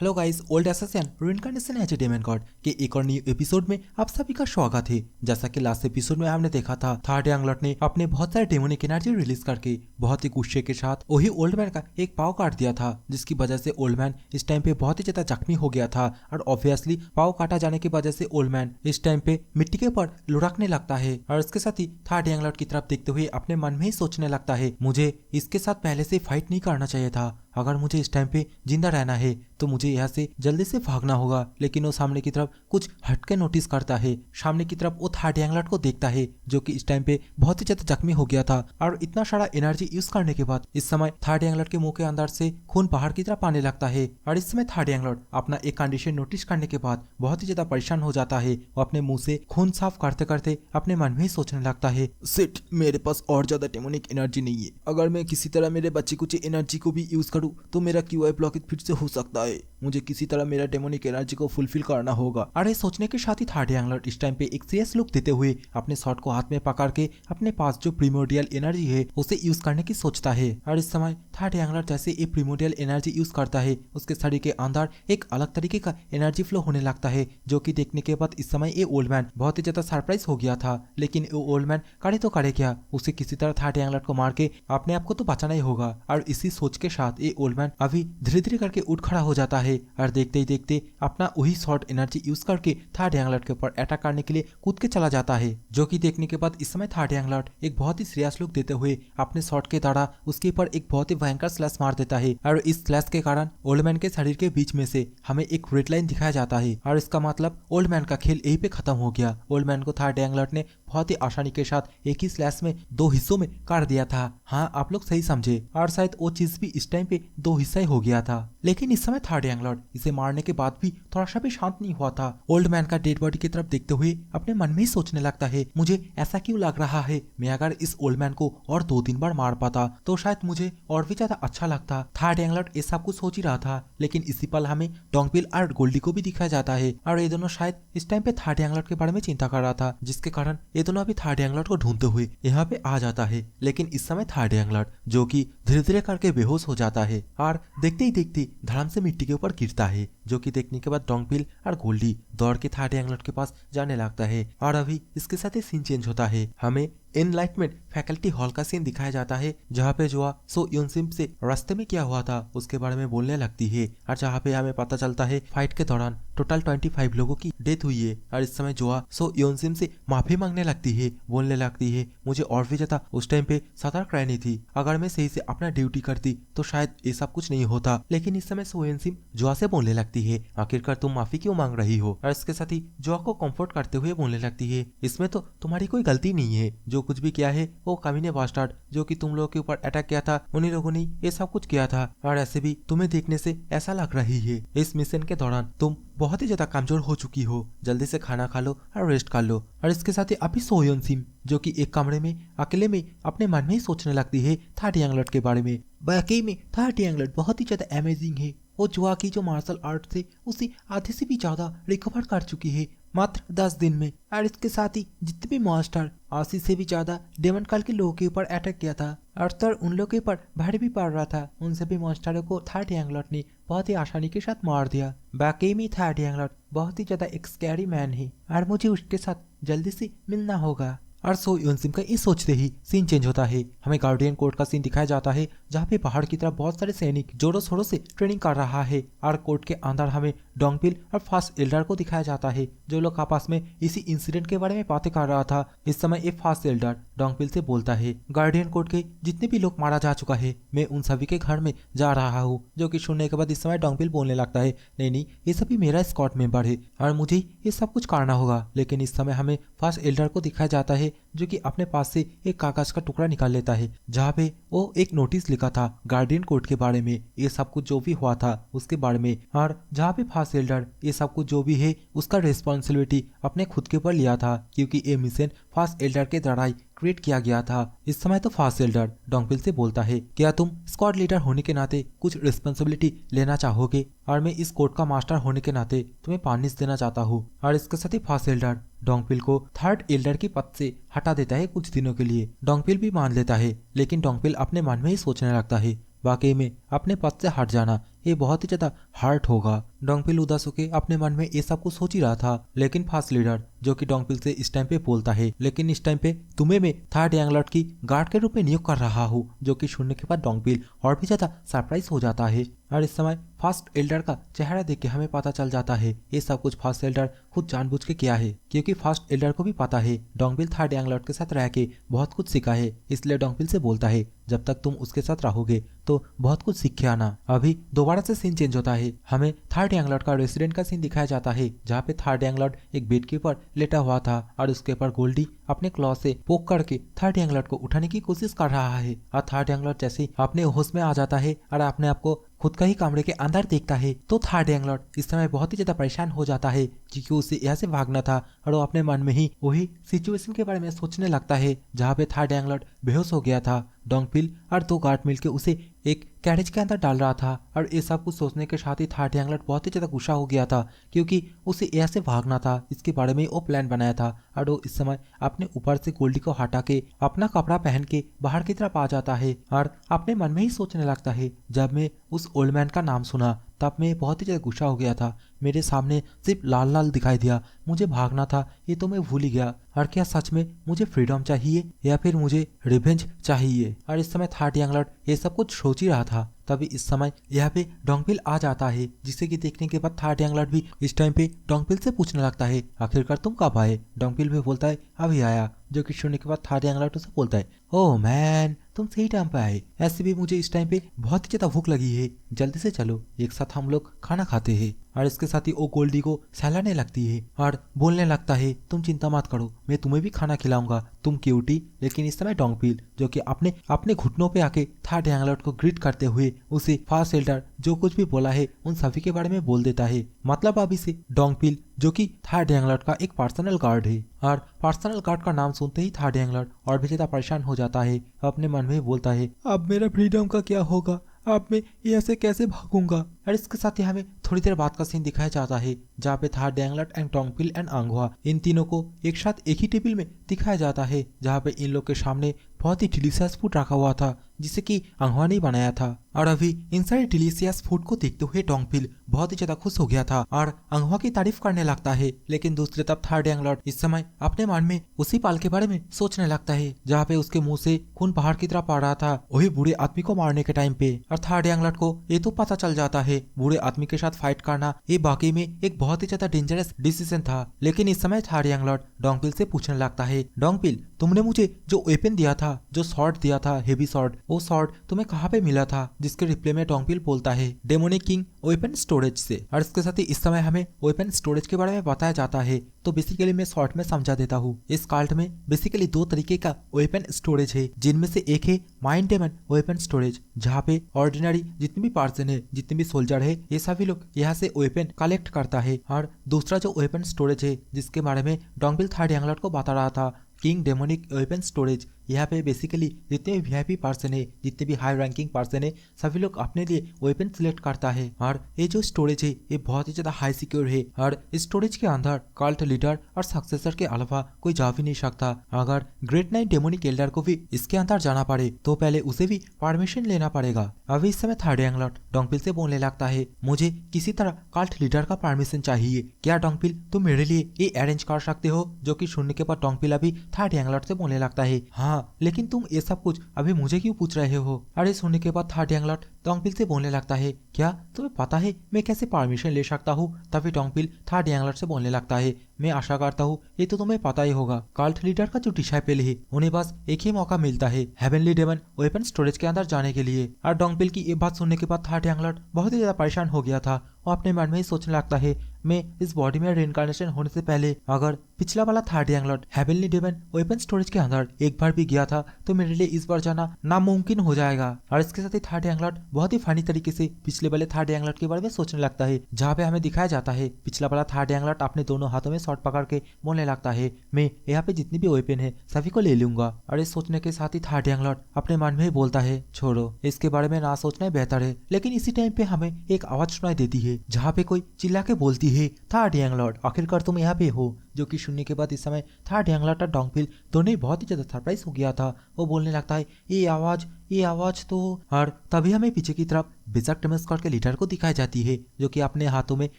Hello guys, old assassin reincarnation entertainment god के एक और न्यू एपिसोड में आप सभी का स्वागत है। जैसा कि लास्ट एपिसोड में हमने देखा था, थर्ड यांगलॉट ने अपने बहुत सारे डेमोनिक एनर्जी रिलीज करके बहुत ही गुस्से के साथ वही ओल्ड मैन का एक पाव काट दिया था, जिसकी वजह से ओल्ड मैन इस टाइम पे बहुत ही ज्यादा जख्मी हो गया था। और ऑब्वियसली पाव काटा जाने की वजह से ओल्ड मैन इस टाइम पे मिट्टी के ऊपर लुढ़कने लगता है और इसके साथ ही थर्ड यांगलॉट की तरफ देखते हुए अपने मन में ही सोचने लगता है, मुझे इसके साथ पहले से फाइट नहीं करना चाहिए था। अगर मुझे इस टाइम पे जिंदा रहना है तो मुझे यहाँ से जल्दी से भागना होगा। लेकिन वो सामने की तरफ कुछ हटके नोटिस करता है। सामने की तरफ वो थर्ड यांगलॉट को देखता है, जो कि इस टाइम पे बहुत ही ज्यादा जख्मी हो गया था। और इतना सारा एनर्जी यूज करने के बाद इस समय थर्ड यांगलॉट के मुंह के अंदर से खून बाहर की तरफ आने लगता है। और इस समय थर्ड यांगलॉट अपना एक कंडीशन नोटिस करने के बाद बहुत ही ज्यादा परेशान हो जाता है। वो अपने मुंह से खून साफ करते करते अपने मन में ही सोचने लगता है, सिट, मेरे पास और ज्यादा डेमोनिक एनर्जी नहीं है। अगर मैं किसी तरह मेरे बच्चे कुछ एनर्जी को भी यूज करूँ तो मेरा क्यूआई ब्लॉकेज फिर से हो सकता है। मुझे किसी तरह मेरा डेमोनिक एनर्जी को फुलफिल करना होगा। अरे सोचने के साथ ही थर्ड यांगलॉट इस टाइम पे एक सीरियस लुक देते हुए अपने शॉट को हाथ में पकड़ के अपने पास जो प्रीमोडियल एनर्जी है उसे यूज करने की सोचता है। और इस समय थर्ड यांगलॉट जैसे ये प्रीमोडियल एनर्जी यूज करता है, उसके शरीर के अंदर एक अलग तरीके का एनर्जी फ्लो होने लगता है, जो कि देखने के बाद इस समय ये ओल्ड मैन बहुत ही ज्यादा सरप्राइज हो गया था। लेकिन वो ओल्ड मैन करे तो करे क्या, उसे किसी तरह थर्ड यांगलॉट को मार के अपने आप को तो बचाना ही होगा। और इसी सोच के साथ ये ओल्ड मैन अभी धीरे धीरे करके उठ खड़ा हो जाता है और देखते ही देखते अपना वही शॉर्ट एनर्जी यूज करके थर्ड यांगलॉट के ऊपर अटैक करने के लिए कूद के चला जाता है। जो कि देखने के बाद इस समय थर्ड यांगलॉट एक बहुत ही सीरियस लुक देते हुए अपने शॉट के द्वारा उसके ऊपर एक बहुत ही भयंकर स्लैश मार देता है। और इस स्लैश के कारण ओल्ड मैन के शरीर के बीच में से हमें एक रेड लाइन दिखाया जाता है। और इसका मतलब ओल्ड मैन का खेल यही पे खत्म हो गया। ओल्ड मैन को थर्ड यांगलॉट ने बहुत ही आसानी के साथ एक ही स्लैश में दो हिस्सों में काट दिया था। हाँ, आप लोग सही समझे। और शायद वो चीज भी इस टाइम पे दो हिस्सा ही हो गया था। लेकिन इस समय थर्ड यांगलॉट इसे मारने के बाद भी थोड़ा सा भी शांत नहीं हुआ था। ओल्ड मैन का डेड बॉडी की तरफ देखते हुए अपने मन में ही सोचने लगता है, मुझे ऐसा क्यों लग रहा है, मैं अगर इस ओल्ड मैन को और 2-3 बार मार पाता तो शायद मुझे और भी ज्यादा अच्छा लगता। थर्ड यांगलॉट ये सब कुछ सोच ही रहा था। लेकिन इसी पल हमें डोंगबिल और गोल्डी को भी दिखाया जाता है और ये दोनों शायद इस टाइम पे थर्ड यांगलॉट के बारे में चिंता कर रहा था, जिसके कारण ये दोनों अभी थर्ड यांगलॉट को ढूंढते हुए यहाँ पे आ जाता है। लेकिन इस समय थर्ड यांगलॉट जो कि धीरे धीरे करके बेहोश हो जाता है और देखते ही देखते धड़ाम से मिट्टी के ऊपर गिरता है। जो कि देखने के बाद डोंगबिल और गोल्डी दौड़ के थर्ड यांगलॉट के पास जाने लगता है। और अभी इसके साथ ही सीन चेंज होता है। हमें एनलाइटमेंट फैकल्टी हॉल का सीन दिखाया जाता है, जहाँ पे जोआ सो योनसिम से रास्ते में क्या हुआ था उसके बारे में बोलने लगती है। और जहाँ पे हमें पता चलता है फाइट के दौरान टोटल 25 लोगों की डेथ हुई है। और इस समय जोआ सो योनसिम से माफी मांगने लगती है, बोलने लगती है, मुझे और भी ज्यादा उस टाइम पे सतर्क रहनी थी। अगर मैं सही से अपना ड्यूटी करती तो शायद ये सब कुछ नहीं होता। लेकिन इस समय सो योनसिम जोआ से बोलने लगती है, आखिरकार तुम माफी क्यों मांग रही हो। और इसके साथ ही जोआ को कंफर्ट करते हुए बोलने लगती है, इसमें तो तुम्हारी कोई गलती नहीं है, जो कुछ भी किया है वो कमीने बास्टर्ड जो कि तुम लोगों के ऊपर अटैक किया था उन्हीं लोगों ने ये सब कुछ किया था। और ऐसे भी तुम्हें देखने से ऐसा लग रही है इस मिशन के दौरान तुम बहुत ही ज्यादा कमजोर हो चुकी हो, जल्दी से खाना खा लो और रेस्ट कर लो। और इसके साथ ही अभी सो योनसिम जो कि एक कमरे में अकेले में अपने मन में ही सोचने लगती है थर्ड यांगलॉट के बारे में। वाकई में थर्ड यांगलॉट बहुत ही ज्यादा अमेजिंग है। वो जुआ की जो मार्शल आर्ट से उसे आधे से भी ज्यादा रिकवर कर चुकी है मात्र 10 दिन में। और इसके साथ ही जितने भी मॉन्स्टर 80 से भी ज्यादा डेमन काल के लोगों के ऊपर अटैक किया था और सर उन लोगों के ऊपर भारी भी पड़ रहा था, उन सभी मॉन्स्टरों को थर्ड यांगलॉट ने बहुत ही आसानी के साथ मार दिया। बाकी में थर्ड यांगलॉट बहुत ही ज्यादा एक स्कैरी मैन है और मुझे उसके साथ जल्दी से मिलना होगा। और सो योनसिम का ये सोचते ही सीन चेंज होता है। हमें गार्डियन कोर्ट का सीन दिखाया जाता है, जहाँ पे पहाड़ की तरफ बहुत सारे सैनिक जोरों शोरों से ट्रेनिंग कर रहा है। और कोर्ट के अंदर हमें डोंगबिल और फास्ट एल्डर को दिखाया जाता है, जो लोग आपस में इसी इंसिडेंट के बारे में बातें कर रहा था। इस समय एक फास्ट एल्डर डोंगबिल से बोलता है, गार्डियन कोर्ट के जितने भी लोग मारा जा चुका है मैं उन सभी के घर में जा रहा हूँ। जो कि सुनने के बाद इस समय डोंगबिल बोलने लगता है, नहीं नहीं, ये सभी मेरा स्क्वाड मेंबर है और मुझे ये सब कुछ करना होगा। लेकिन इस समय हमें फास्ट एल्डर को दिखाया जाता है, जो कि अपने पास से एक कागज का टुकड़ा निकाल लेता है, जहाँ पे वो एक नोटिस लिखा था गार्डियन कोर्ट के बारे में, ये सब कुछ जो भी हुआ था उसके बारे में। और जहाँ पे फास्ट एल्डर ये सब कुछ जो भी है उसका रिस्पॉन्सिबिलिटी अपने खुद के ऊपर लिया था, क्योंकि ये मिशन फास्ट एल्डर के द्वारा क्रिएट किया गया था। इस समय तो फास्ट एल्डर डोंगबिल से बोलता है, क्या तुम स्क्वाड लीडर होने के नाते कुछ रिस्पॉन्सिबिलिटी लेना चाहोगे, और मैं इस कोर्ट का मास्टर होने के नाते तुम्हें पानिश देना चाहता हूँ। और इसके साथ ही फास्ट एल्डर डोंगबिल को थर्ड एल्डर की पद से हटा देता है कुछ दिनों के लिए। डोंगबिल भी मान लेता है, लेकिन डोंगबिल अपने मन में ही सोचने लगता है, वाकई में अपने पद से हट जाना ये बहुत ही ज्यादा हर्ट होगा। डोंगपिल उदास होकर अपने मन में ये सब कुछ सोच ही रहा था, लेकिन फास्ट लीडर जो कि डोंगपिल से इस टाइम पे बोलता है, लेकिन इस टाइम पे तुम्हें मैं थर्ड यांगलॉट की गार्ड के रूप में नियुक्त कर रहा हूँ, जो कि सुनने के बाद डोंगपिल और भी ज्यादा सरप्राइज हो जाता है। और इस समय फास्ट एल्डर का चेहरा देख के हमें पता चल जाता है ये सब कुछ फास्ट एल्डर खुद जानबूझ के किया है, क्योंकि फास्ट एल्डर को भी पता है डोंगपिल थर्ड यांगलॉट के साथ रह के बहुत कुछ सीखा है, इसलिए डोंगपिल से बोलता है जब तक तुम उसके साथ रहोगे तो बहुत कुछ सीख के आना। अभी दोबारा से सीन चेंज होता है, हमें थर्ड यांगलॉट का रेसिडेंट का सीन दिखाया जाता है, जहाँ पे थर्ड यांगलॉट एक बेड के ऊपर लेटा हुआ था और उसके ऊपर गोल्डी अपने क्लॉ से पोक करके थर्ड यांगलॉट को उठाने की कोशिश कर रहा है। और थर्ड यांगलॉट जैसे अपने होश में आ जाता है और अपने आप को खुद का ही कमरे के अंदर देखता है, तो थर्ड यांगलॉट इस समय बहुत ही ज्यादा परेशान हो जाता है, क्योंकि उसे यहाँ से भागना था और वो अपने मन में ही वही सिचुएशन के बारे में सोचने लगता है जहाँ पे थर्ड यांगलॉट बेहोश हो गया था। डोंगपिल और दो गार्ड मिलकर उसे एक कैरेज के अंदर डाल रहा था और ये सब कुछ सोचने के साथ ही थर्ड यांगलॉट बहुत ही ज्यादा गुस्सा हो गया था, क्योंकि उसे यहाँ से भागना था, इसके बारे में वो प्लान बनाया था। और वो इस समय अपने ऊपर से गोल्डी को हटा के अपना कपड़ा पहन के बाहर की तरफ आ जाता है और अपने मन में ही सोचने लगता है जब मैं उस ओल्ड मैन का नाम सुना तब मैं बहुत ही ज्यादा गुस्सा हो गया था, मेरे सामने सिर्फ लाल लाल दिखाई दिया, मुझे भागना था ये तो मैं भूल ही गया। और क्या सच में मुझे फ्रीडम चाहिए या फिर मुझे रिवेंज चाहिए? और इस समय थर्ड यांगलॉट ये सब कुछ सोच ही रहा था, तभी इस समय यहाँ पे डोंगपिल आ जाता है, जिसे कि देखने के बाद थर्ड यांगलॉट भी इस टाइम पे डोंगपिल से पूछने लगता है आखिरकार तुम कब आए? डोंगपिल भी बोलता है अभी आया, जो कि सुनने के बाद थर्ड यांगलॉट उसे बोलता है ओह मैन तुम सही टाइम पे आए, ऐसे भी मुझे इस टाइम पे बहुत ही ज्यादा भूख लगी है, जल्दी से चलो एक साथ हम लोग खाना खाते हैं। और इसके साथ ही वो गोल्डी को सहलाने लगती है और बोलने लगता है तुम चिंता मत करो मैं तुम्हें भी खाना खिलाऊंगा, तुम क्यूटी। लेकिन इस समय डोंगपिल जो कि अपने घुटनों पे आके थर्ड यांगलॉट को ग्रीट करते हुए उसे फास्ट एल्डर जो कुछ भी बोला है उन सभी के बारे में बोल देता है। मतलब अभी से डोंगपिल जो कि थर्ड यांगलॉट का एक पर्सनल गार्ड है, और पर्सनल गार्ड का नाम सुनते ही थर्ड यांगलॉट और भी ज्यादा परेशान हो जाता है, अपने मन में बोलता है अब मेरा फ्रीडम का क्या होगा, अब मैं यहाँ से कैसे भागूंगा। और इसके साथ ही हमें थोड़ी देर बाद का सीन दिखाया जाता है, जहाँ पे थर्ड यांगलॉट एंड डोंगपिल एंड अंगहुआ इन तीनों को एक साथ एक ही टेबल में दिखाया जाता है, जहाँ पे इन लोग के सामने बहुत ही डिलीशियस फूड रखा हुआ था जिसे कि अंगहुआ ने बनाया था। और अभी इन सारे डिलीशियस फूड को देखते हुए डोंगपिल बहुत ही ज्यादा खुश हो गया था और अंगहुआ की तारीफ करने लगता है। लेकिन दूसरी तरफ थर्ड यांगलॉट इस समय अपने मन में उसी पल के बारे में सोचने लगता है जहाँ पे उसके मुंह से खून पहाड़ की तरफ आ रहा था, वही बूढ़े आदमी को मारने के टाइम पे। और थर्ड यांगलॉट को ये तो पता चल जाता है बूढ़े आदमी के साथ फाइट करना ये बाकी में एक बहुत ही ज्यादा डेंजरस डिसीजन था। लेकिन इस समय थर्ड यांगलॉट डोंगपिल से पूछने लगता है डोंगपिल तुमने मुझे जो वेपन दिया था, जो शॉर्ट दिया था हेवी शॉर्ट, वो शॉर्ट तुम्हें कहाँ पे मिला था? जिसके रिप्लाई में डोंगपिल बोलता है डेमोनिक किंग वेपन स्टोरेज से। और इसके साथ ही इस समय हमें वेपन स्टोरेज के बारे में बताया जाता है, तो बेसिकली मैं शॉर्ट में समझा देता हूँ। इस कार्ड में बेसिकली दो तरीके का वेपन स्टोरेज है, जिनमें से एक है माइंड डेमन वेपन स्टोरेज, जहाँ पे ऑर्डिनरी जितने भी पर्सन है, जितने भी सोल्जर है, ये सभी लोग यहाँ से वेपन कलेक्ट करता है। और दूसरा जो वेपन स्टोरेज है जिसके बारे में डोंगपिल थर्ड यांगलॉट को बता रहा था, किंग डेमोनिक वेपन स्टोरेज, यहाँ पे बेसिकली जितने भी वीआईपी पर्सन है, जितने भी हाई रैंकिंग पर्सन है, सभी लोग अपने लिए वेपन सिलेक्ट करता है। और ये जो स्टोरेज है ये बहुत ही ज्यादा हाई सिक्योर है, और इस स्टोरेज के अंदर कल्ट लीडर और सक्सेसर के अलावा कोई जा भी नहीं सकता। अगर ग्रेट नाइन डेमोनिक एल्डर को भी इसके अंदर जाना पड़े तो पहले उसे भी परमिशन लेना पड़ेगा। अभी इस समय थर्ड यांगलॉट डोंगपिल से बोलने लगता है मुझे किसी तरह कल्ट लीडर का परमिशन चाहिए, क्या डोंगपिल तुम मेरे लिए ये अरेंज कर सकते हो? जो कि सुनने के बाद डोंगपिल अभी थर्ड यांगलॉट से बोलने लगता है हाँ, लेकिन तुम ये सब कुछ अभी मुझे क्यों पूछ रहे हो? अरे सुनने के बाद थर्ड यांगलॉट डोंगपिल से बोलने लगता है क्या तुम्हें पता है मैं कैसे परमिशन ले सकता हूँ? तभी डोंगपिल थर्ड यांगलॉट से बोलने लगता है मैं आशा करता हूँ ये तो तुम्हें पता ही होगा, कल्ट लीडर का जो डिसाइपल है उन्हें बस एक ही मौका मिलता है हेवनली डेमन वेपन स्टोरेज के अंदर जाने के लिए। और डोंगपिल की ये बात सुनने के बाद थर्ड यांगलॉट बहुत ही ज्यादा परेशान हो गया था, वो अपने मन में ही सोचने लगता है मैं इस बॉडी में रिइंकार्नेशन होने से पहले अगर पिछला वाला थर्ड यांगलॉट हेवनली डेमन वेपन स्टोरेज के अंदर एक बार भी गया था तो मेरे लिए इस बार जाना नामुमकिन हो जाएगा। और इसके साथ ही थर्ड यांगलॉट बहुत ही फनी तरीके से पिछले वाले थर्ड यांगलॉट के बारे में सोचने लगता है, जहाँ पे हमें दिखाया जाता है पिछला वाला थर्ड यांगलॉट अपने दोनों हाथों में शॉर्ट पकड़ के बोलने लगता है मैं यहाँ पे जितनी भी वेपन है सभी को ले लूंगा। और इस सोचने के साथ ही थर्ड यांगलॉट अपने मन में ही बोलता है छोड़ो इसके बारे में ना सोचना बेहतर है। लेकिन इसी टाइम पे हमें एक आवाज सुनाई देती है, जहाँ पे कोई चिल्ला के बोलती है थर्ड यांगलॉट आखिरकार तुम यहाँ पे हो? जो कि सुनने के बाद इस समय थर्ड एंगलर्ट और डोंगफिल दोनों ही बहुत ही ज्यादा सरप्राइज हो गया था। वो बोलने लगता है ये आवाज तो। और तभी हमें पीछे की तरफ बेजक टेमन स्क्वाड के लीडर को दिखाई जाती है, जो कि अपने हाथों में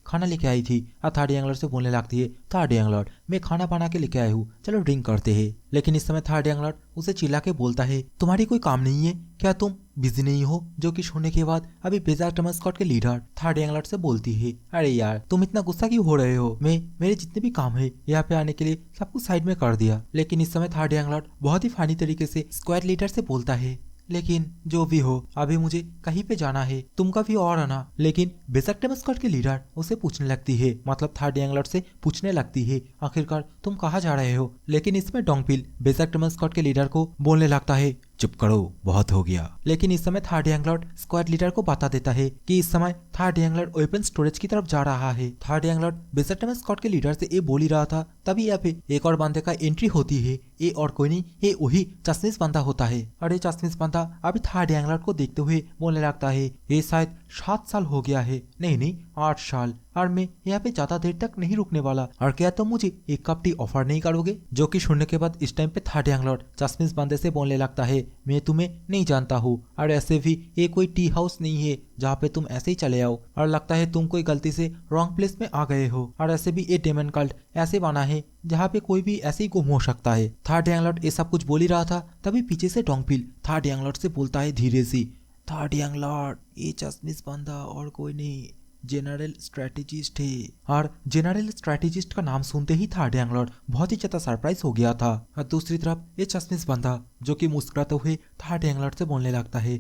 खाना लेके आई थी और थर्ड एंगलर्ट से बोलने लगती है, थर्ड एंगलर्ट मैं खाना बना के लेके आई हूँ, चलो ड्रिंक करते हैं। लेकिन इस समय थर्ड एंगलर्ट उसे चिल्ला के बोलता है, तुम्हारी कोई काम नहीं है क्या, तुम बिजी नहीं हो। जो कि सुनने के बाद अभी बेजक टेमन स्क्वाड के लीडर थर्ड एंगलर्ट से बोलती है, अरे यार तुम इतना गुस्सा क्यों हो रहे हो, मैं मेरे जितने भी काम है यहाँ पे आने के लिए सब कुछ साइड में कर दिया। लेकिन इस समय थर्ड एंगलर्ट बहुत ही फानी तरीके से स्क्वाड लीडर से बोलता है, लेकिन जो भी हो अभी मुझे कहीं पे जाना है, तुम का भी और आना। लेकिन बेजक टेमन स्क्वाड के लीडर उसे पूछने लगती है, मतलब थर्ड एंगलर्ट से पूछने लगती है, आखिरकार तुम कहाँ जा रहे हो। लेकिन इसमें डोंगफिल बेजक टेमन स्क्वाड के लीडर को बोलने लगता है, चुप करो बहुत हो गया। लेकिन इस समय थर्ड एंगलर्ट स्क्वाड लीडर को बता देता है कि इस समय थर्ड एंगलर्ट वेपन स्टोरेज की तरफ जा रहा है। थर्ड एंगलर्ट बेजक टेमन स्क्वाड के लीडर से ये बोल ही रहा था, तभी यहाँ पे एक और बंदे का एंट्री होती है। ये और कोई नहीं, ये वही चश्मिश बंदा होता है। और ये चश्मिश बंदा अभी थर्ड एंगलर्ट को देखते हुए बोलने लगता है, ये शायद 7 साल हो गया है, नहीं 8 साल, और मैं यहाँ पे ज्यादा देर तक नहीं रुकने वाला, और क्या तुम मुझे एक कप टी ऑफर नहीं करोगे। जो कि सुनने के बाद इस टाइम पे थर्ड एंगलर्ट चश्मिश बंदे से बोलने लगता है, मैं तुम्हें नहीं जानता हूँ, और ऐसे भी ये कोई टी हाउस नहीं है जहाँ पे तुम ऐसे ही चले आओ, और लगता है तुम कोई गलती से रॉन्ग प्लेस में आ गए हो, और ऐसे भी ये डेमन कल्ट ऐसे बना है जहाँ पे कोई भी ऐसे ही गुम हो सकता है। थर्ड एंगलर्ट ये सब कुछ बोल ही रहा था, तभी पीछे से डोंगफिल थर्ड एंगलर्ट से बोलता है धीरे से, थर्ड एंगलर्ट ये चश्मिश बंदा और कोई नहीं, जनरल स्ट्रेटेजिस्ट है। और जनरल स्ट्रेटेजिस्ट का नाम सुनते ही थर्ड एंगलर्ट बहुत ही ज्यादा सरप्राइज हो गया था। और दूसरी तरफ ये चश्मिश बंदा जो कि मुस्कुराते हुए थर्ड एंगलर्ट से बोलने लगता है,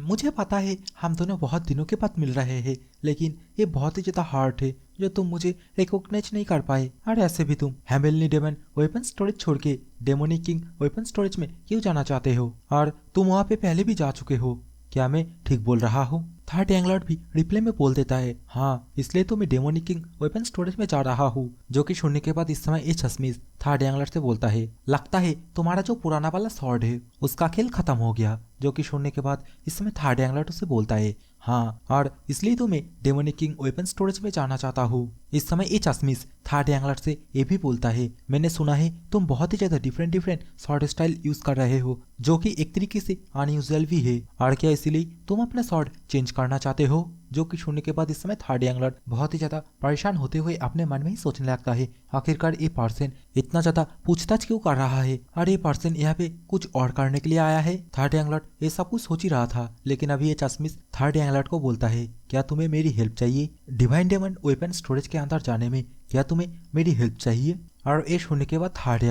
मुझे पता है हम दोनों बहुत दिनों के बाद मिल रहे हैं, लेकिन ये बहुत ही ज्यादा हार्ड है जो तुम मुझे रिकॉग्नाइज नहीं कर पाए, और ऐसे भी तुम हेमनली डेमन वेपन स्टोरेज छोड़ के डेमोनिक किंग वेपन स्टोरेज में क्यों जाना चाहते हो, और तुम वहाँ पे पहले भी जा चुके हो, क्या मैं ठीक बोल रहा हूँ। थर्ड एंगलर्ट भी रिप्लाई में बोल देता है, हाँ इसलिए तो मैं डेमोनिक किंग वेपन स्टोरेज में जा रहा हूँ। जो कि सुनने के बाद इस समय ये चश्मिश थर्ड एंगलर्ट से बोलता है, लगता है तुम्हारा जो पुराना वाला स्वॉर्ड है उसका खेल खत्म हो गया। जो कि सुनने के बाद इस समय थर्ड एंगलर्ट उसे बोलता है, हाँ और इसलिए तो मैं डेमोनिक किंग वेपन स्टोरेज में जाना चाहता हूँ। इस समय ये चश्मिश थर्ड एंगलर्ट से ये भी बोलता है, मैंने सुना है तुम बहुत ही ज्यादा डिफरेंट स्वॉर्ड स्टाइल यूज कर रहे हो, जो कि एक तरीके से अनयूजुअल भी है, और क्या इसीलिए तुम अपना स्वॉर्ड चेंज करना चाहते हो। जो कि सुनने के बाद इस समय थर्ड एंगलर्ट बहुत ही ज्यादा परेशान होते हुए अपने मन में ही सोचने लगता है, आखिरकार ये पर्सन इतना ज्यादा पूछताछ क्यों कर रहा है, और ये पर्सन यहाँ पे कुछ और करने के लिए आया है। थर्ड एंगलर्ट ये सब कुछ सोच ही रहा था, लेकिन अभी ये चश्मिश थर्ड एंगलर्ट को बोलता है, क्या तुम्हें मेरी हेल्प चाहिए डिवाइन डेमन वेपन स्टोरेज के अंदर जाने में, क्या तुम्हें मेरी हेल्प चाहिए। और ये सुनने के बाद थर्ड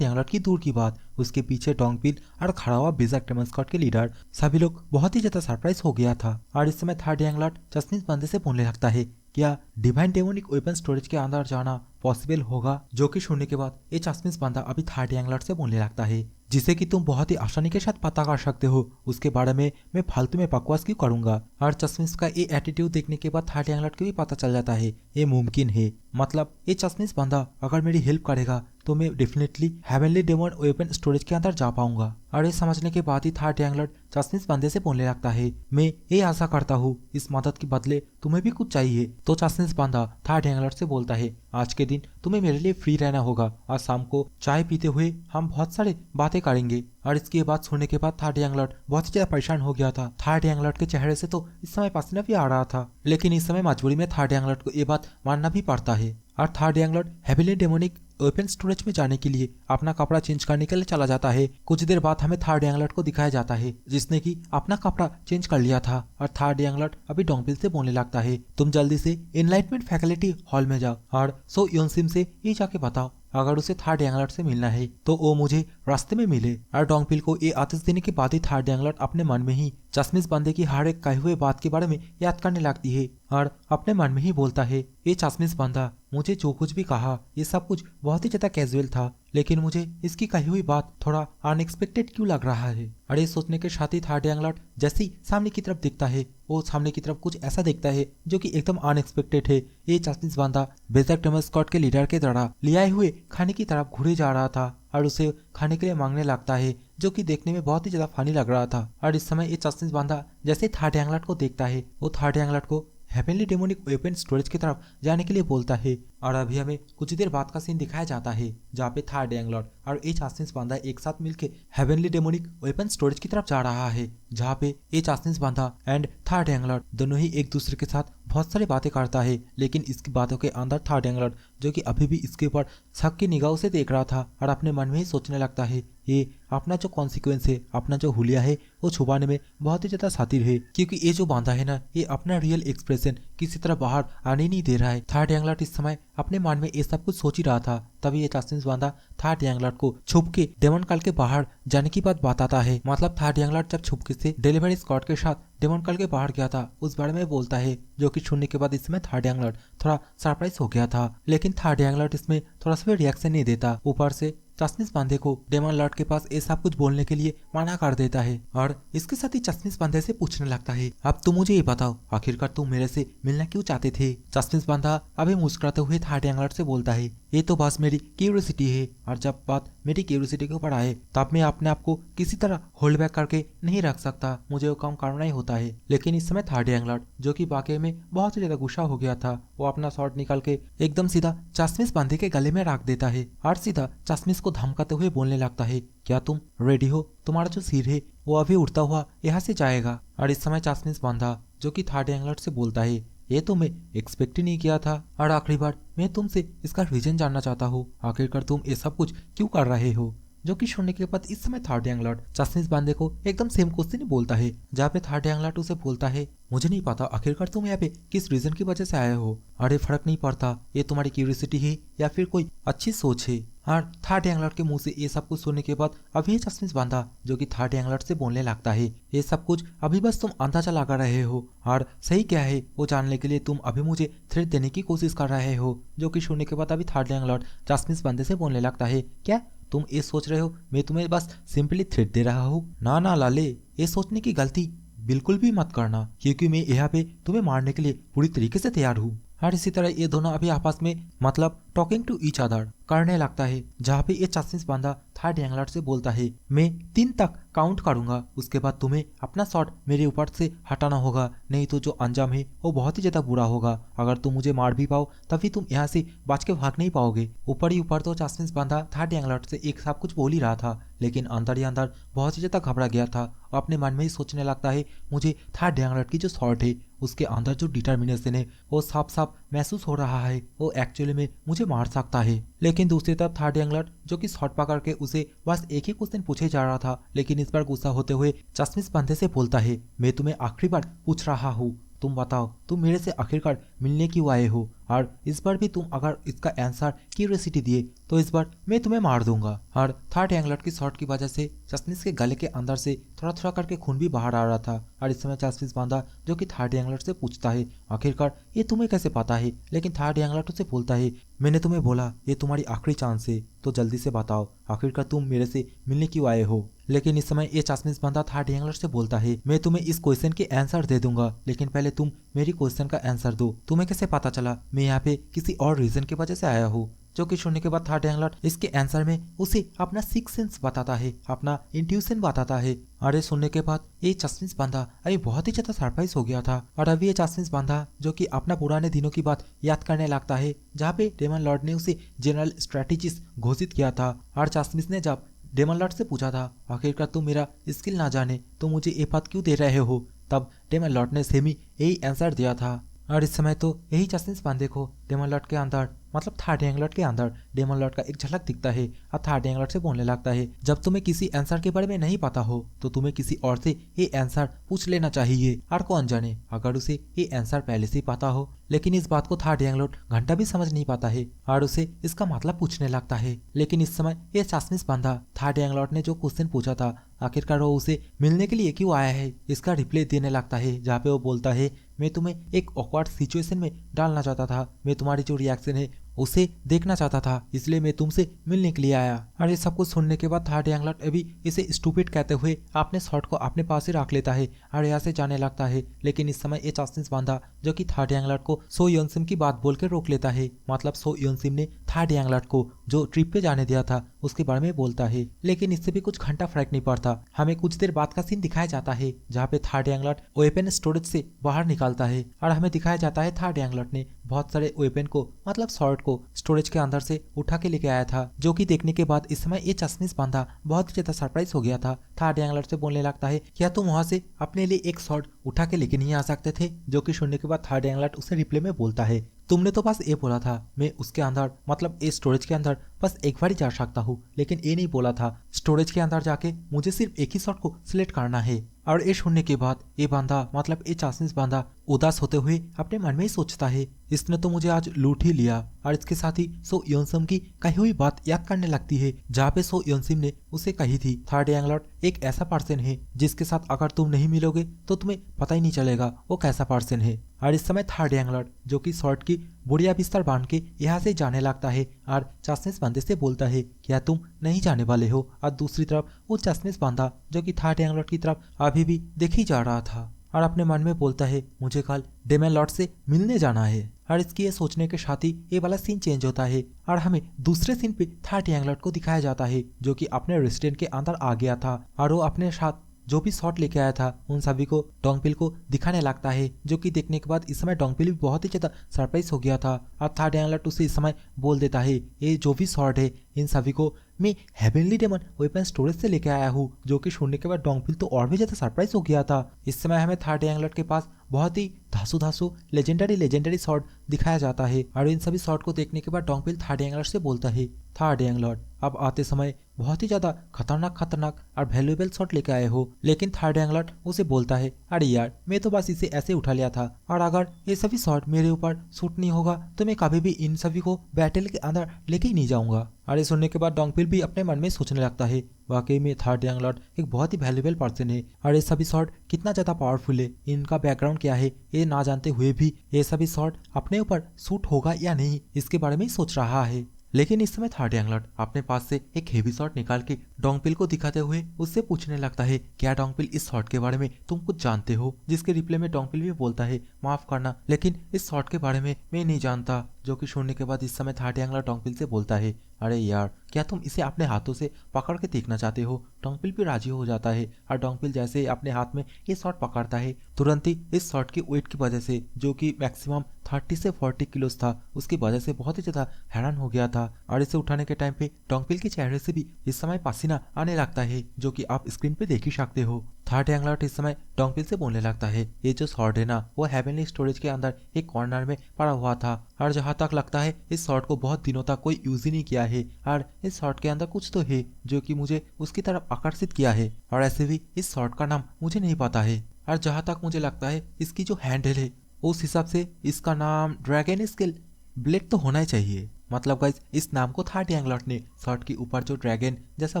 एंगलर्ट की दूर की बात, उसके पीछे डोंगफिल और खड़ा हुआ बेजक टेमन स्क्वाड के लीडर सभी लोग बहुत ही ज्यादा सरप्राइज हो गया था। और इस समय थर्ड एंगलर्ट चश्मिश बंदे से बोलने लगता है, क्या डिवाइन डेमोनिक वेपन स्टोरेज के अंदर जाना पॉसिबल होगा। जो कि सुनने के बाद ये चश्मिश बंदा अभी थर्ड एंगलर्ट से बोलने लगता है, जिसे कि तुम बहुत ही आसानी के साथ पता कर सकते हो, उसके बारे में मैं फालतू में बकवास क्यों करूंगा। और चश्मिश का ये एटीट्यूड देखने के बाद थर्ड एंगलर्ट को भी पता चल जाता है ये मुमकिन है, मतलब ये चश्मिश बंदा अगर मेरी हेल्प करेगा तो मैं definitely heavenly demon weapon storage के अंदर जा पाऊंगा। और ये समझने के बाद ही थर्ड एंगलर्ट चश्मिश बंदे से बोलने लगता है, मैं ये आशा करता हूँ इस मदद के बदले तुम्हें भी कुछ चाहिए। तो चश्मिश बंदा थर्ड एंगलर्ट से बोलता है, आज के दिन तुम्हें मेरे लिए फ्री रहना होगा, आज शाम को चाय पीते हुए हम बहुत सारे बातें करेंगे। और इसकी बात सुनने के बाद थर्ड एंगलर्ट बहुत ही ज्यादा परेशान हो गया था। थर्ड एंगलर्ट के चेहरे से तो इस समय पसीना भी आ रहा था, लेकिन इस समय मजबूरी में थर्ड एंगलर्ट को ये बात मानना भी पड़ता है। और थर्ड एंगलर्ट हेविली डेमोनिक वेपन स्टोरेज में जाने के लिए अपना कपड़ा चेंज करने के लिए चला जाता है। कुछ देर बाद हमें थर्ड एंगलर्ट को दिखाया जाता है जिसने कि अपना कपड़ा चेंज कर लिया था। और थर्ड एंगलर्ट अभी डोंगफिल से बोलने लगता है, तुम जल्दी से एनलाइटमेंट फैकल्टी हॉल में जाओ और सो योनसिम से ये जाके बताओ अगर उसे थर्ड एंगलर्ट से मिलना है तो वो मुझे रास्ते में मिले। और डोंगफिल को ये आदेश देने के बाद ही थर्ड एंगलर्ट अपने मन में ही चश्मिश बंदे की हर एक कहे हुए बात के बारे में याद करने लगती है और अपने मन में ही बोलता है, ये चश्मिश बंदा मुझे जो कुछ भी कहा ये सब कुछ बहुत ही ज्यादा कैजुअल था, लेकिन मुझे इसकी कही हुई बात थोड़ा अनएक्सपेक्टेड क्यों लग रहा है। और ये सोचने के साथ ही थर्ड एंगलर्ट जैसे ही सामने की तरफ देखता है वो सामने की तरफ कुछ ऐसा देखता है जो कि एकदम अनएक्सपेक्टेड है। ये चश्मिश बंदा बेजक टेमन स्क्वाड के लीडर के द्वारा ले आए हुए खाने की तरफ घूरे जा रहा था और उसे खाने के लिए मांगने लगता है, जो कि देखने में बहुत ही ज्यादा फनी लग रहा था। और इस समय ये चश्मिश बंदा जैसे थर्ड एंगलर्ट को देखता है वो थर्ड एंगलर्ट को हेवनली डेमोनिक वेपन स्टोरेज की तरफ जाने के लिए बोलता है। और अभी हमें कुछ देर बाद का सीन दिखाया जाता है जहाँ पे थर्ड यंग लॉर्ड और एच आसिस बांधा एक साथ मिलके हेवनली डेमोनिक वेपन स्टोरेज की तरफ जा रहा है, जहाँ पे एच आसिस बांधा एंड थर्ड यंग लॉर्ड दोनों ही एक दूसरे के साथ बहुत सारी बातें करता है। लेकिन इसकी बातों के अंदर थर्ड यंग लॉर्ड जो कि अभी भी इसके ऊपर शक की निगाहों से देख रहा था और अपने मन में ही सोचने लगता है ये अपना जो कॉन्सिक्वेंस है, अपना जो हुलिया है वो छुपाने में बहुत ही ज्यादा शातिर है, क्योंकि ये जो बांधा है ना ये अपना रियल एक्सप्रेशन किसी तरह बाहर आने नहीं दे रहा है। थर्ड यंग लॉर्ड इस समय अपने मन में ये सब कुछ सोच ही रहा था, तभी ये चास्टिस बांधा थर्ड यंग लॉर्ड को छुप के डेमन काल के बाहर जाने की बात बताता है। मतलब थर्ड यंग लॉर्ड जब छुपके से डिलीवरी स्क्वाड के साथ डेमन काल के बाहर गया था उस बारे में बोलता है, जो कि सुनने के बाद इसमें थर्ड यंग लॉर्ड थोड़ा सरप्राइज हो गया था। लेकिन थर्ड यंग लॉर्ड इसमें थोड़ा सा भी रिएक्शन नहीं देता, ऊपर से चास्टिस बांधे को डेमन लॉर्ड के पास ये सब कुछ बोलने के लिए मना कर देता है और इसके साथ ही चास्टिस बांधे से पूछने लगता है, अब तुम मुझे ये बताओ आखिरकार तुम मेरे से मिलना क्यों चाहते थे। चास्टिस बांधा अभी मुस्कुराते हुए थर्ड यंग लॉर्ड से बोलता है, ये तो बस मेरी क्यूरियोसिटी है और जब बात मेरी क्यूरियोसिटी के ऊपर आए तब मैं अपने आप को किसी तरह होल्ड बैक करके नहीं रख सकता, मुझे वो काम करना ही होता है। लेकिन इस समय थर्ड यंग लॉर्ड जो कि वाकई में बहुत ही ज्यादा गुस्सा हो गया था, वो अपना शॉट निकाल के एकदम सीधा चास्टिस बांधे के गले में रख देता है और सीधा चास्टिस को धमकाते हुए बोलने लगता है, क्या तुम रेडी हो, तुम्हारा जो सिर है वो अभी उड़ता हुआ यहाँ से जाएगा। और इस समय चास्टिस बांधा जो कि थर्ड यंग लॉर्ड से बोलता है, ये तो मैं एक्सपेक्ट ही नहीं किया था और आखिरी बार मैं तुमसे इसका रीजन जानना चाहता हूँ, आखिरकार तुम ये सब कुछ क्यों कर रहे हो। जो कि सुनने के बाद इस समय थर्ड यंग लॉर्ड चास्टिस बांधे को एकदम सेम क्वेश्चन ही बोलता है, जहाँ पे थर्ड यंग लॉर्ड उसे बोलता है, मुझे नहीं पता आखिरकार तुम यहाँ पे किस रीजन की वजह से आए हो, अरे फर्क नहीं पड़ता ये तुम्हारी क्यूरियोसिटी है या फिर कोई अच्छी सोच है। और थर्ड यंग लॉर्ड के मुंह से ये सब कुछ सुनने के बाद अभी चास्टिस बांधा जो कि थर्ड यंग लॉर्ड से बोलने लगता है, ये सब कुछ अभी बस तुम अंदाजा लगा रहे हो और सही क्या है वो जानने के लिए तुम अभी मुझे थ्रेट देने की कोशिश कर रहे हो। जो कि सुनने के बाद अभी थर्ड यंग लॉर्ड चास्टिस बांधे से बोलने लगता है, क्या तुम ये सोच रहे हो मैं तुम्हें बस सिंपली थ्रेट दे रहा हूँ। ना ना लाले, ये सोचने की गलती बिल्कुल भी मत करना, क्योंकि मैं यहाँ पे तुम्हें मारने के लिए पूरी तरीके से तैयार हूँ। और इसी तरह ये दोनों अभी आपस में मतलब टॉकिंग टू ईच अदर करने लगता है, जहाँ पे ये चास्टिस बांधा थर्ड यंग लॉर्ड से बोलता है, मैं 3 तक काउंट करूंगा, उसके बाद तुम्हें अपना शॉट मेरे ऊपर से हटाना होगा, नहीं तो जो अंजाम है वो बहुत ही ज्यादा बुरा होगा। अगर तुम मुझे मार भी पाओ तभी तुम यहाँ से बच के भाग नहीं पाओगे। ऊपर ही ऊपर तो चास्टिस बांधा थर्ड यंग लॉर्ड से एक सब कुछ बोल ही रहा था, लेकिन अंदर ही अंदर बहुत ही ज्यादा घबरा गया था और अपने मन में ही सोचने लगता है, मुझे थर्ड यंग लॉर्ड की जो शॉट है उसके अंदर जो डिटर्मिनेशन है वो साफ साफ महसूस हो रहा है, वो एक्चुअली में मुझे मार सकता है। लेकिन दूसरी तरफ थर्ड यंग लॉर्ड जो कि शॉट पकड़ के उसे बस एक ही क्वेश्चन पूछे जा रहा था, लेकिन इस बार गुस्सा होते हुए चास्टिस बांधे से बोलता है, मैं तुम्हें आखिरी बार पूछ रहा हूँ, तुम बताओ तुम मेरे से आखिरकार मिलने क्यों आए हो, और इस बार भी तुम अगर इसका आंसर क्यूरियोसिटी दिए तो इस बार मैं तुम्हें मार दूंगा। और थर्ड यंग लॉर्ड की शॉट की वजह से चास्टिस के गले के अंदर से थोड़ा थोड़ा करके खून भी बाहर आ रहा था। और इस समय चास्टिस बांधा जो कि थर्ड यंग लॉर्ड से पूछता है, आखिरकार ये तुम्हें कैसे पता है। लेकिन थर्ड यंग लॉर्ड उसे बोलता है, मैंने तुम्हें बोला ये तुम्हारी आखिरी चांस है, तो जल्दी से बताओ आखिरकार तुम मेरे से मिलने क्यों आए हो। लेकिन इस समय ये चास्टिस बांधा थर्ड यंग लॉर्ड से बोलता है, मैं तुम्हें इस क्वेश्चन के आंसर दे दूंगा, लेकिन पहले तुम मेरी क्वेश्चन का आंसर दो, तुम्हें कैसे पता चला मैं यहाँ पे किसी और रीजन की वजह से आया हूँ। जो कि सुनने के बाद थर्ड यंग लॉर्ड इसके आंसर में उसे अपना सिक्स सेंस बताता है, अपना इंट्यूशन बताता है। और ये सुनने के बाद ये चास्टिस बांधा अभी बहुत ही ज्यादा सरप्राइज हो गया था। और अभी ये चास्टिस बांधा जो कि अपना पुराने दिनों की बात याद करने लगता है, जहाँ पे डेमन लॉर्ड ने उसे जनरल स्ट्रेटेजिस्ट घोषित किया था। और चास्टिस ने जब डेमन लॉर्ड से पूछा था, आखिरकार तुम मेरा स्किल ना जाने तो मुझे ये बात क्यों दे रहे हो, तब डेमन लॉर्ड ने सेम ही यही आंसर दिया था। और इस समय तो यही चास्टिस बांधे को डेमन लॉर्ड के अंदर मतलब थर्ड यंग लॉर्ड के अंदर डेमन लॉर्ड का एक झलक दिखता है और थर्ड यंग लॉर्ड से बोलने लगता है, जब तुम्हें किसी आंसर के बारे में नहीं पता हो तो तुम्हें किसी और से ये आंसर पूछ लेना चाहिए, और कौन जाने अगर उसे ये आंसर पहले से ही पता हो। लेकिन इस बात को थर्ड यंग लॉर्ड घंटा भी समझ नहीं पाता है और उसे इसका मतलब पूछने लगता है। लेकिन इस समय ये चास्टिस बांधा थर्ड यंग लॉर्ड ने जो क्वेश्चन पूछा था आखिरकार वो उसे मिलने के लिए क्यों आया है इसका रिप्लाई देने लगता है, जहाँ पे वो बोलता है, मैं तुम्हें एक ऑकवर्ड सिचुएशन में डालना चाहता था, मैं तुम्हारी जो रिएक्शन है उसे देखना चाहता था, इसलिए मैं तुमसे मिलने के लिए आया। और ये सब कुछ सुनने के बाद थर्ड यंग लॉर्ड अभी इसे स्टूपिड कहते हुए अपने शॉट को अपने पास ही रख लेता है और यहाँ से जाने लगता है। लेकिन इस समय ये चास्टिस बांधा जो कि थर्ड यंग लॉर्ड को सो योनसिम की बात बोल के रोक लेता है, मतलब सो योनसिम ने थर्ड यंग लॉर्ड को जो ट्रिप पे जाने दिया था उसके बारे में बोलता है। लेकिन इससे भी कुछ घंटा फर्क नहीं पड़ता, हमें कुछ देर बाद का सीन दिखाया जाता है जहाँ पे third young Lord weapon storage से बाहर निकालता है और हमें दिखाया जाता है थर्ड यंग लॉर्ड ने बहुत सारे वेपन को मतलब शॉर्ट को स्टोरेज के अंदर से उठा के लेके आया था, जो कि देखने के बाद इस समय ये चश्मिश बंदा बहुत ही ज्यादा सरप्राइज हो गया था। थर्ड एंगलर से बोलने लगता है क्या तुम वहां से अपने लिए एक शॉट उठा के लेके नहीं आ सकते थे, जो कि सुनने के बाद थर्ड एंगलर उसे रिप्लाई में बोलता है तुमने तो बस ये बोला था मैं उसके अंदर मतलब ये स्टोरेज के अंदर बस एक बार ही जा सकता हूँ, लेकिन ये नहीं बोला था स्टोरेज के अंदर जाके मुझे सिर्फ एक ही शॉट को सिलेक्ट करना है। और ये सुनने के बाद ये बंदा मतलब ये चश्मिश बंदा उदास होते हुए अपने मन में ही सोचता है इसने तो मुझे आज लूट ही लिया। और इसके साथ ही सो योनसम की कही हुई बात याद करने लगती है जहाँ पे सो योनसिम ने उसे कही थी थर्ड एंगलर्ट एक ऐसा पर्सन है जिसके साथ अगर तुम नहीं मिलोगे तो तुम्हें पता ही नहीं चलेगा वो कैसा पर्सन है। और इस समय थर्ड एंगलर्ट जो कि शॉर्ट की बुढ़िया बिस्तर बांध के यहाँ से जाने लगता है और चश्मिश बंदे से बोलता है क्या तुम नहीं जाने वाले हो। और दूसरी तरफ वो चश्मिश बंदा जो कि थर्ड एंगलर्ट की तरफ अभी भी देखी जा रहा था और अपने मन में बोलता है मुझे कल डेमन लॉर्ड से मिलने जाना है। और इसकी ये सोचने के साथ ही ये वाला सीन चेंज होता है और हमें दूसरे सीन पे थर्ड एंगलर्ट को दिखाया जाता है जो कि अपने रेस्टोरेंट के अंदर आ गया था और वो अपने साथ जो भी शॉट लेके आया था उन सभी को डोंगपिल को दिखाने लगता है, जो कि देखने के बाद इस समय डोंगपिल भी बहुत ही ज्यादा सरप्राइज हो गया था। और थर्ड एंगलर्ट उसे इस समय बोल देता है ये जो भी शॉट है इन सभी को मैं हेवनली डेमन वेपन स्टोरेज से लेके आया हूँ, जो कि सुनने के बाद डोंगपिल तो और भी ज्यादा सरप्राइज हो गया था। इस समय हमें थर्ड एंगलर्ट के पास बहुत ही धासु लेजेंडरी शॉट दिखाया जाता है और इन सभी शॉट को देखने के बाद डोंगपिल थर्ड एंगलर्ट से बोलता है थर्ड एंगलर्ट अब आते समय बहुत ही ज्यादा खतरनाक और वैल्यूएबल शॉट लेके आए हो। लेकिन थर्ड एंगलर्ट उसे बोलता है अरे यार मैं तो बस इसे ऐसे उठा लिया था और अगर ये सभी शॉट मेरे ऊपर शूट नहीं होगा तो मैं कभी भी इन सभी को बैटल के अंदर लेके ही नहीं जाऊंगा। और ये सुनने के बाद डोंगपिल भी अपने मन में सोचने लगता है वाकई में थर्ड एंगलर्ट एक बहुत ही वैल्यूएबल पर्सन है और ये सभी शॉट कितना ज्यादा पावरफुल है, इनका बैकग्राउंड क्या है ये ना जानते हुए भी ये सभी शॉट अपने ऊपर शूट होगा या नहीं इसके बारे में ही सोच रहा है। लेकिन इस समय थर्ड एंगलर्ट अपने पास से एक हेवी शॉट निकाल के डोंगपिल को दिखाते हुए उससे पूछने लगता है क्या डोंगपिल इस शॉट के बारे में तुम कुछ जानते हो, जिसके रिप्लाई में डोंगपिल भी बोलता है माफ करना लेकिन इस शॉट के बारे में मैं नहीं जानता, जो कि सुनने के बाद इस समय थर्ड एंगलर्ट डोंगपिल से बोलता है अरे यार क्या तुम इसे अपने हाथों से पकड़ के देखना चाहते हो। डोंगपिल भी राजी हो जाता है और डोंगपिल जैसे अपने हाथ में ये शॉट पकड़ता है तुरंत ही इस शॉट की वेट की वजह से जो कि मैक्सिमम 30 से 40 किलोस था उसकी वजह से बहुत ही ज्यादा हैरान हो गया था। और इसे उठाने के टाइम पे डोंगपिल के चेहरे से भी इस समय पसीना आने लगता है, जो कि आप स्क्रीन पे देख ही सकते हो। थर्ड एंगलर्ट इस समय डोंगपिल से बोलने लगता है ये जो शॉट है ना वो हेवनली स्टोरेज के अंदर एक कॉर्नर में पड़ा हुआ था और जहां तक लगता है इस शॉट को बहुत दिनों तक कोई यूज ही नहीं किया है और इस शॉट के अंदर कुछ तो है जो कि मुझे उसकी तरफ आकर्षित किया है और ऐसे भी इस शॉट का नाम मुझे नहीं पता है। और जहां तक मुझे लगता है इसकी जो हैंडल है उस हिसाब से इसका नाम ड्रैगन स्केल ब्लेड तो होना ही चाहिए। मतलब गाइस इस नाम को थर्ड एंगलर्ट ने शर्ट के ऊपर जो ड्रैगन जैसा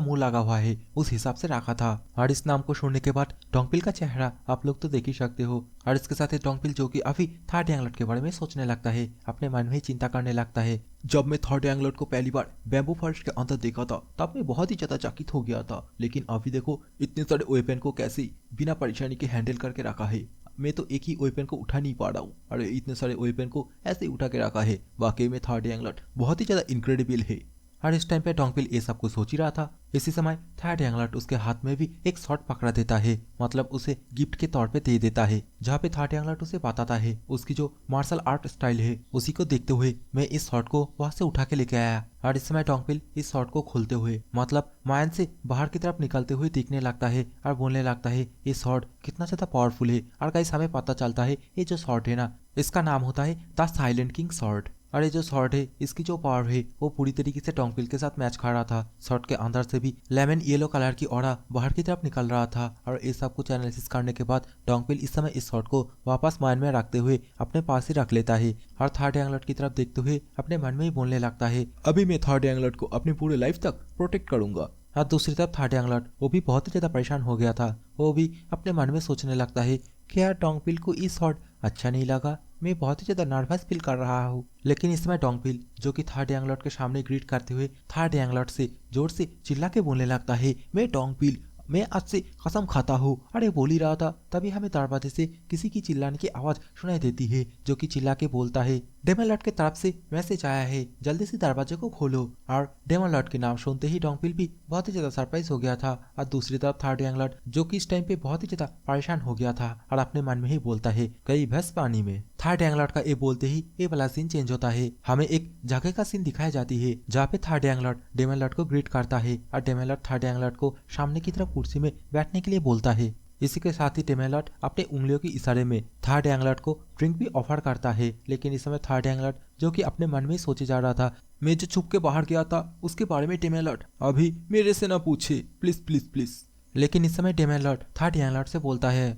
मुंह लगा हुआ है उस हिसाब से रखा था। और इस नाम को सुनने के बाद डोंगपिल का चेहरा आप लोग तो देख ही सकते हो। और इसके साथ ही डोंगपिल जो कि अभी थर्ड एंगलर्ट के बारे में सोचने लगता है, अपने मन में ही चिंता करने लगता है जब मैं थर्ड एंगलर्ट को पहली बार बैम्बू फॉरेस्ट के अंदर देखा था तब मैं बहुत ही ज्यादा चकित हो गया था, लेकिन अभी देखो इतने सारे वेपन को कैसे बिना परेशानी के हैंडल करके रखा है। मैं तो एक ही वेपन को उठा नहीं पा रहा हूँ और इतने सारे वेपन को ऐसे ही उठा के रखा है। वाकई में थर्ड एंगलर्ट बहुत ही ज्यादा इनक्रेडिबल है। और इस टाइम पे डोंगपिल ये सब कुछ सोच ही रहा था। इसी समय थर्ड एंगलर्ट उसके हाथ में भी एक शॉट पकड़ा देता है, मतलब उसे गिफ्ट के तौर पे दे देता है, जहाँ पे थर्ड एंगलर्ट उसे बताता है उसकी जो मार्शल आर्ट स्टाइल है उसी को देखते हुए मैं इस शॉट को वहां से उठा के लेके आया। और इस समय डोंगपिल इस शॉट को खोलते हुए मतलब मायन से बाहर की तरफ निकलते हुए दिखने लगता है और बोलने लगता है ये शॉट कितना ज्यादा पावरफुल है। और गाइस हमें पता चलता है ये जो शॉट है ना इसका नाम होता है द साइलेंट किंग शॉट। और ये जो शॉट है इसकी जो पावर है वो पूरी तरीके से डोंगपिल के साथ मैच खा रहा था। शॉट के अंदर से भी लेमन येलो कलर की ऑरा बाहर की तरफ निकल रहा था। और ये सब कुछ एनालिसिस करने के बाद डोंगपिल इस समय इस शॉट को वापस माइंड में रखते हुए अपने पास ही रख लेता है और थर्ड एंगलर्ट की तरफ देखते हुए अपने मन में ही बोलने लगता है अभी मैं थर्ड एंगलर्ट को अपनी पूरे लाइफ तक प्रोटेक्ट करूंगा। और दूसरी तरफ थर्ड एंगलर्ट वो भी बहुत ही ज्यादा परेशान हो गया था। वो भी अपने मन में सोचने लगता है कि यार डोंगपिल को इस शॉट अच्छा नहीं लगा, मैं बहुत ही ज्यादा नर्वस फील कर रहा हूँ। लेकिन इसमें डोंगपिल जो कि थर्ड एंगलर्ट के सामने ग्रीट करते हुए थर्ड एंगलर्ट से जोर से चिल्ला के बोलने लगता है मैं डोंगपिल मैं आज से कसम खाता हूँ। अरे बोल ही रहा था तभी हमें दरवाजे से किसी की चिल्लाने की आवाज सुनाई देती है, जो कि चिल्ला के बोलता है डेमन लॉर्ड के तरफ से मैसेज आया है, जल्दी से दरवाजे को खोलो। और डेमन लॉर्ड के नाम सुनते ही डोंगपिल भी बहुत ही ज्यादा सरप्राइज हो गया था। और दूसरी तरफ थर्ड एंगलर्ट जो कि इस टाइम पे बहुत ही ज्यादा परेशान हो गया था और अपने मन में ही बोलता है कई भैंस पानी में। थर्ड एंगलर्ट का ये बोलते ही ये वाला सीन चेंज होता है। हमें एक जगह का सीन दिखाई जाती है जहाँ पे थर्ड एंगलर्ट डेमन लॉर्ड को ग्रीट करता है और डेमन लॉर्ड थर्ड एंगलर्ट को सामने की तरफ कुर्सी में बैठने के लिए बोलता है। इसी के साथ ही डेमन लॉर्ड अपने उंगलियों के इशारे में थर्ड एंगलर्ट को ड्रिंक भी ऑफर करता है। लेकिन इस समय थर्ड एंगलर्ट जो कि अपने मन में ही सोचे जा रहा था, मैं जो छुप के बाहर गया था उसके बारे में डेमन लॉर्ड अभी मेरे से ना पूछे, प्लीज प्लीज प्लीज। लेकिन इस समय डेमन लॉर्ड थर्ड एंगलर्ट से बोलता है,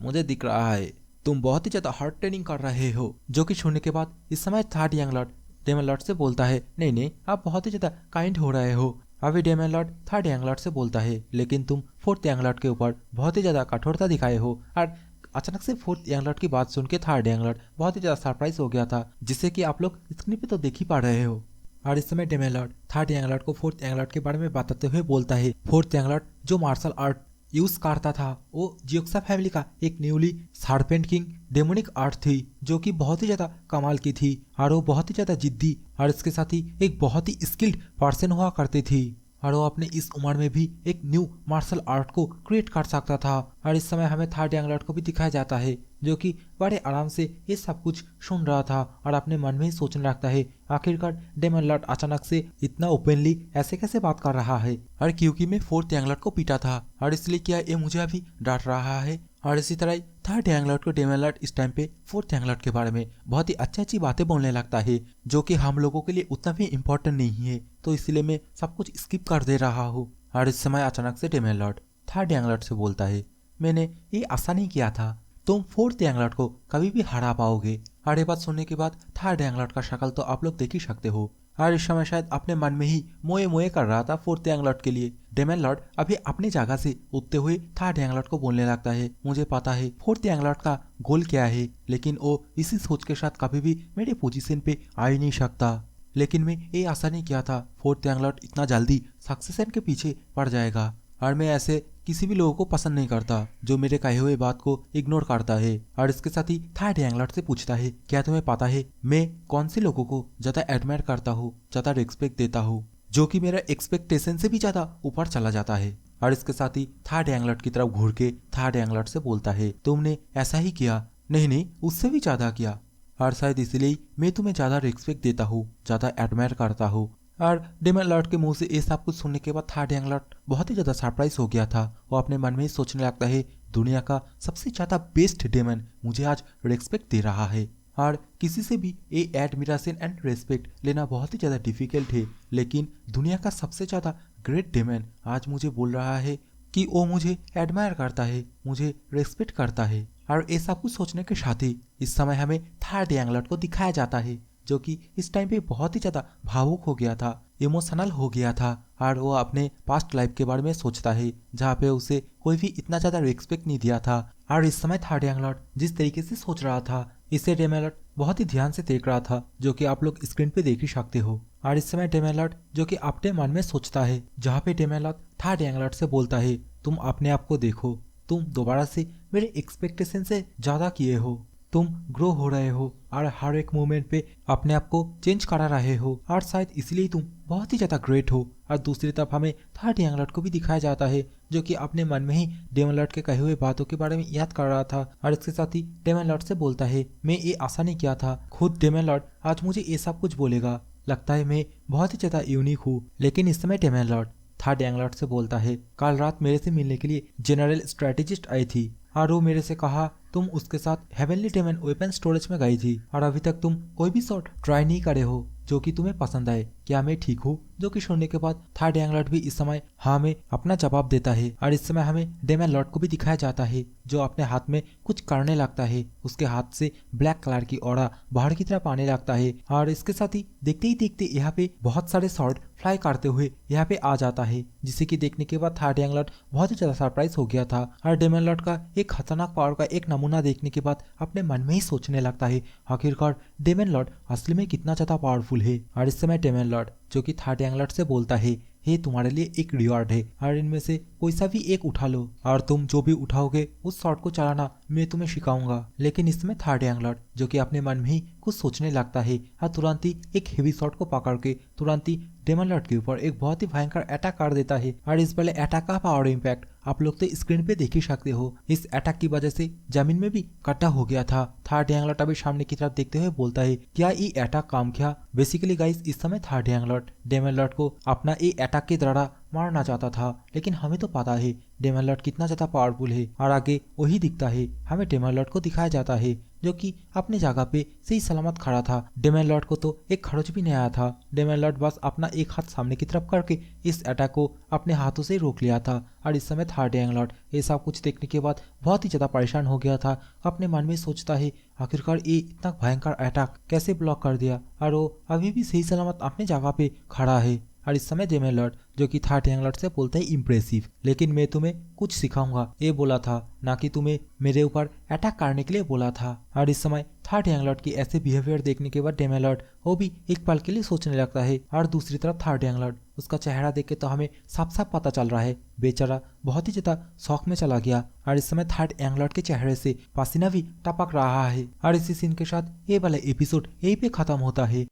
मुझे दिख रहा है तुम बहुत ही ज्यादा हार्ड ट्रेनिंग कर रहे हो। जो कि सुनने के बाद इस समय third young lord demon lord से बोलता है, नहीं नहीं आप बहुत ही ज्यादा काइंड हो रहे हो। अभी demon lord third young lord से बोलता है, लेकिन तुम फोर्थ यंग लॉर्ड के ऊपर बहुत ही ज्यादा कठोरता दिखाए हो। और अचानक से फोर्थ यंग लॉर्ड की बात सुन के थर्ड यंग लॉर्ड बहुत ही ज्यादा सरप्राइज हो गया था, जिससे कि आप लोग स्क्रीन पे तो देख ही पा रहे हो। और इस समय demon lord third young lord को फोर्थ यंग लॉर्ड के बारे में बताते हुए बोलता है, फोर्थ यंग लॉर्ड जो मार्शल आर्ट यूज करता था वो जियोक्सा फैमिली का एक newly serpent king demonic art थी, जो कि बहुत ही ज्यादा कमाल की थी और वो बहुत ही ज्यादा जिद्दी और इसके साथ ही एक बहुत ही स्किल्ड पर्सन हुआ करती थी। और वो अपने इस उम्र में भी एक न्यू मार्शल आर्ट को क्रिएट कर सकता था। और इस समय हमें थर्ड यंग लॉर्ड को भी दिखाया जाता है जो कि बड़े आराम से ये सब कुछ सुन रहा था और अपने मन में ही सोचने लगता है, आखिरकार डेमन लॉर्ड अचानक से इतना ओपनली ऐसे कैसे बात कर रहा है। और क्योंकि मैं फोर्थ यंग लॉर्ड को पीटा था और इसलिए क्या ये मुझे अभी डांट रहा है। और इसी तरह थर्ड यंग लॉर्ड को डेमन लॉर्ड इस टाइम पे फोर्थ यंग लॉर्ड के बारे में बहुत ही अच्छी अच्छी बातें बोलने लगता है, जो कि हम लोगों के लिए उतना भी इम्पोर्टेंट नहीं है, तो इसलिए मैं सब कुछ स्किप कर दे रहा हूँ। और इस समय अचानक से demon lord third young lord से बोलता है, मैंने ये आशा नहीं किया था तुम फोर्थ यंग लॉर्ड को कभी भी हरा पाओगे। और ये बात सुनने के बाद थर्ड यंग लॉर्ड का शक्ल तो आप लोग देख ही सकते हो। और इस समय शायद अपने मन में ही मोए मोए कर रहा था फोर्थ यंग लॉर्ड के लिए। डेमन लॉर्ड अभी अपनी जगह से उठते हुए थर्ड यंग लॉर्ड को बोलने लगता है, मुझे पता है फोर्थ यंग लॉर्ड का गोल क्या है, लेकिन वो इसी सोच के साथ कभी भी मेरे पोजीशन पे आ ही नहीं सकता। लेकिन मैं ये आशा नहीं किया था फोर्थ यंग लॉर्ड इतना जल्दी सक्सेशन के पीछे पड़ जाएगा। और मैं ऐसे किसी भी लोगों को पसंद नहीं करता जो मेरे कहे हुए बात को इग्नोर करता है। और इसके साथ ही थर्ड यंग लॉर्ड से पूछता है, क्या तुम्हें पता है मैं कौन से लोगों को ज्यादा एडमायर करता हूँ, ज्यादा रिस्पेक्ट देता हूँ, जो कि मेरा एक्सपेक्टेशन से भी ज्यादा ऊपर चला जाता है। और इसके साथ ही थर्ड यंग लॉर्ड की तरफ घूर के थर्ड यंग लॉर्ड से बोलता है, तुमने ऐसा ही किया, नहीं नहीं उससे भी ज्यादा किया, और शायद इसलिए मैं तुम्हें ज्यादा रिस्पेक्ट देता हूँ, ज्यादा एडमायर करता हूँ। और डेमन लॉर्ड के मुंह से ये सब कुछ सुनने के बाद थर्ड यंग लॉर्ड बहुत ही ज्यादा सरप्राइज हो गया था। वो अपने मन में ही सोचने लगता है, दुनिया का सबसे ज्यादा बेस्ट डेमन मुझे आज रिस्पेक्ट दे रहा है। और किसी से भी ये एडमिरेशन एंड रेस्पेक्ट लेना बहुत ही ज्यादा डिफिकल्ट है, लेकिन दुनिया का सबसे ज्यादा ग्रेट डेमन आज मुझे बोल रहा है कि वो मुझे एडमायर करता है, मुझे रेस्पेक्ट करता है। और ये सब कुछ सोचने के साथ ही इस समय हमें थर्ड यंग लॉर्ड को दिखाया जाता है, जो कि इस टाइम पे बहुत ही ज्यादा भावुक हो गया था, इमोशनल हो गया था। और वो अपने पास्ट लाइफ के बारे में सोचता है जहाँ पे उसे कोई भी इतना ज्यादा रिस्पेक्ट नहीं दिया था। और इस समय थर्ड यंग लॉर्ड जिस तरीके से सोच रहा था इसे डेमन लॉर्ड बहुत ही ध्यान से देख रहा था, जो कि आप लोग स्क्रीन पे देख ही सकते हो। और इस समय डेमन लॉर्ड जो कि अपने मन में सोचता है, जहाँ पे demon lord third young lord से बोलता है, तुम अपने आप को देखो, तुम दोबारा से मेरे एक्सपेक्टेशन से ज्यादा किए हो, तुम ग्रो हो रहे हो और हर एक मोमेंट पे अपने आप को चेंज करा रहे हो, और शायद इसलिए तुम बहुत ही ज्यादा ग्रेट हो। और दूसरी तरफ हमें थर्ड यंग लॉर्ड को भी दिखाया जाता है, जो कि अपने मन में ही डेमन लॉर्ड के कहे हुए बातों के बारे में याद कर रहा था। और इसके साथ ही डेमन लॉर्ड से बोलता है, मैं ये आशा नहीं किया था खुद डेमन लॉर्ड आज मुझे ये सब कुछ बोलेगा, लगता है मैं बहुत ही ज्यादा यूनिक हूँ। लेकिन इस समय demon lord third young lord से बोलता है, कल रात मेरे से मिलने के लिए जनरल स्ट्रेटेजिस्ट आई थी और वो मेरे से कहा तुम उसके साथ हेवनली डेमन वेपन स्टोरेज में गई थी और अभी तक तुम कोई भी शॉट ट्राई नहीं करे हो जो कि तुम्हें पसंद आए, क्या मैं ठीक हूँ? जो कि सुनने के बाद थर्ड यंग लॉर्ड भी इस समय हाँ में अपना जवाब देता है। और इस समय हमें डेमन लॉर्ड को भी दिखाया जाता है जो अपने हाथ में कुछ करने लगता है, उसके हाथ से ब्लैक कलर की ऑरा बाहर की तरफ आने लगता है। और इसके साथ ही देखते यहाँ पे बहुत सारे शॉट फ्लाई करते हुए यहाँ पे आ जाता है, जिसे कि देखने के बाद थर्ड यंग लॉर्ड बहुत ही ज्यादा सरप्राइज हो गया था। और डेमन लॉर्ड का एक खतरनाक पावर का एक नमूना देखने के बाद अपने मन में ही सोचने लगता है, आखिरकार डेमन लॉर्ड असली में कितना ज्यादा पावरफुल है। और इस समय डेमन लॉर्ड जो कि थर्ड यंग लॉर्ड से बोलता है, हे तुम्हारे लिए एक रिवॉर्ड है और इनमें से कोई सा भी एक उठा लो और तुम जो भी उठाओगे उस शॉट को चलाना मैं तुम्हें सिखाऊंगा। लेकिन इसमें थर्ड यंग लॉर्ड जो कि अपने मन में ही कुछ सोचने लगता है और तुरंत ही एक हेवी शॉट को पकड़ के तुरंत ही डेमन लॉर्ड के ऊपर एक बहुत ही भयंकर अटैक कर देता है। और इस वाले अटैक का पावर इम्पैक्ट आप लोग तो स्क्रीन पे देख ही सकते हो, इस अटैक की वजह से जमीन में भी गड्ढा हो गया था। थर्ड यंगलॉट अभी सामने की तरफ देखते हुए बोलता है, क्या ये अटैक काम किया? बेसिकली गाइस इस समय थर्ड यंगलॉट डेमन लॉर्ड को अपना ये अटैक के द्वारा मारना चाहता था, लेकिन हमें तो पता है डेमन लॉर्ड कितना ज्यादा पावरफुल है। और आगे वही दिखता है, हमें डेमन लॉर्ड को दिखाया जाता है जो कि अपनी जगह पे सही सलामत खड़ा था। डेमन लॉर्ड को तो एक खरोच भी नहीं आया था। डेमन लॉर्ड बस अपना एक हाथ सामने की तरफ करके इस अटैक को अपने हाथों से रोक लिया था। और इस समय थर्ड यंगलॉर्ड ये सब कुछ देखने के बाद बहुत ही ज्यादा परेशान हो गया था। अपने मन में सोचता है आखिरकार ये इतना भयंकर अटैक कैसे ब्लॉक कर दिया, और वो अभी भी सही सलामत अपनी जगह पे खड़ा है। और इस समय डेमन लॉर्ड जो कि थर्ड यंगलॉर्ड से बोलता है, इम्प्रेसिव, लेकिन मैं तुम्हें कुछ सिखाऊंगा ये बोला था, ना कि तुम्हें मेरे ऊपर अटैक करने के लिए बोला था। और इस समय थर्ड यंगलॉर्ड की ऐसे बिहेवियर देखने के बाद डेमन लॉर्ड वो भी एक पल के लिए सोचने लगता है। और दूसरी तरफ थर्ड यंगलॉर्ड, उसका चेहरा देख के तो हमें साफ साफ पता चल रहा है बेचारा बहुत ही ज्यादा शौक में चला गया। और इस समय थर्ड यंगलॉर्ड के चेहरे से पसीना भी टपक रहा है। और इसी सीन के साथ ये वाला एपिसोड यहीं पे खत्म होता है।